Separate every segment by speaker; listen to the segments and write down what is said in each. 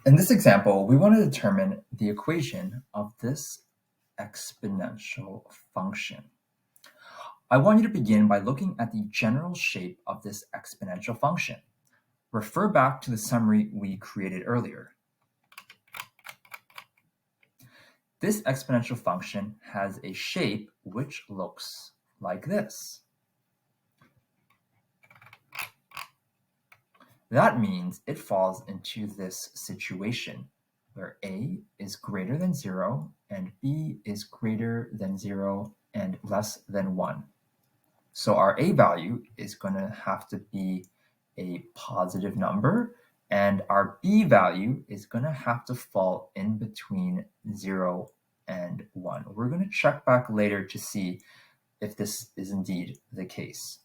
Speaker 1: In this example, we want to determine the equation of this exponential function. I want you to begin by looking at the general shape of this exponential function. Refer back to the summary we created earlier. This exponential function has a shape which looks like this. That means it falls into this situation where a is greater than 0 and b is greater than 0 and less than 1. So our a value is going to have to be a positive number, and our b value is going to have to fall in between 0 and 1. We're going to check back later to see if this is indeed the case.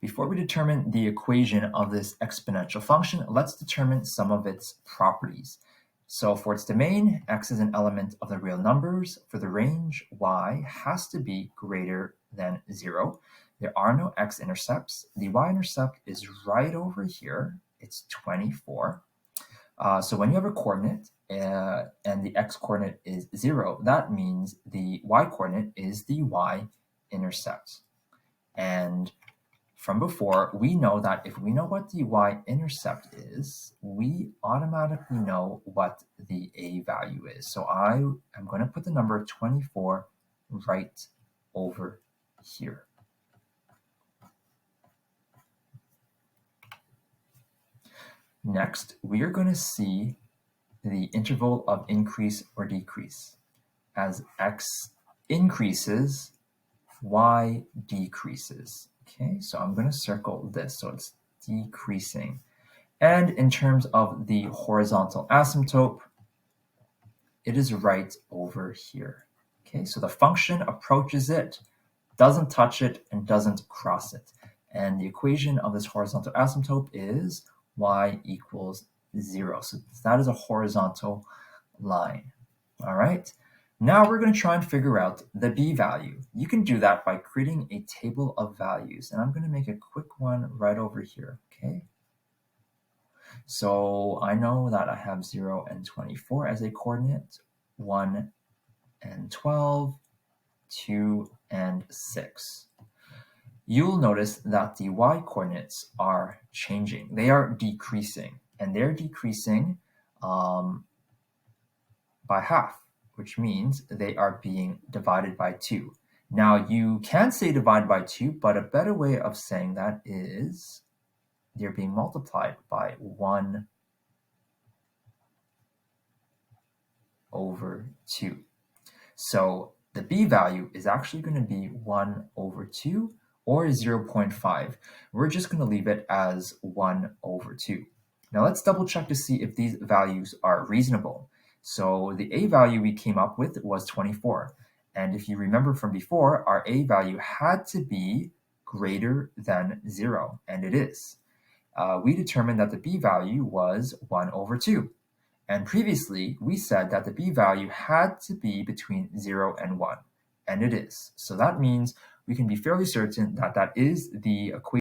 Speaker 1: Before we determine the equation of this exponential function, let's determine some of its properties. So for its domain, x is an element of the real numbers. For the range, y has to be greater than 0. There are no x-intercepts. The y-intercept is right over here. It's 24. So when you have a coordinate and the x-coordinate is 0, that means the y-coordinate is the y-intercept. And from before, we know that if we know what the y-intercept is, we automatically know what the a value is. So I am going to put the number 24 right over here. Next, we are going to see the interval of increase or decrease. As x increases, y decreases. Okay, so I'm going to circle this, so it's decreasing. And in terms of the horizontal asymptote, it is right over here. Okay, so the function approaches it, doesn't touch it, and doesn't cross it. And the equation of this horizontal asymptote is y equals 0. So that is a horizontal line. All right. Now we're going to try and figure out the b value. You can do that by creating a table of values, and I'm going to make a quick one right over here, okay? So I know that I have 0 and 24 as a coordinate, 1 and 12, 2 and 6. You'll notice that the y-coordinates are changing. They are decreasing, and they're decreasing by half, which means they are being divided by 2. Now, you can say divided by 2, but a better way of saying that is they're being multiplied by 1 over 2. So the b value is actually going to be 1 over 2 or 0.5. We're just going to leave it as 1 over 2. Now let's double check to see if these values are reasonable. So the a value we came up with was 24. And if you remember from before, our a value had to be greater than 0, and it is. We determined that the b value was 1 over 2. And previously, we said that the b value had to be between 0 and 1, and it is. So that means we can be fairly certain that that is the equation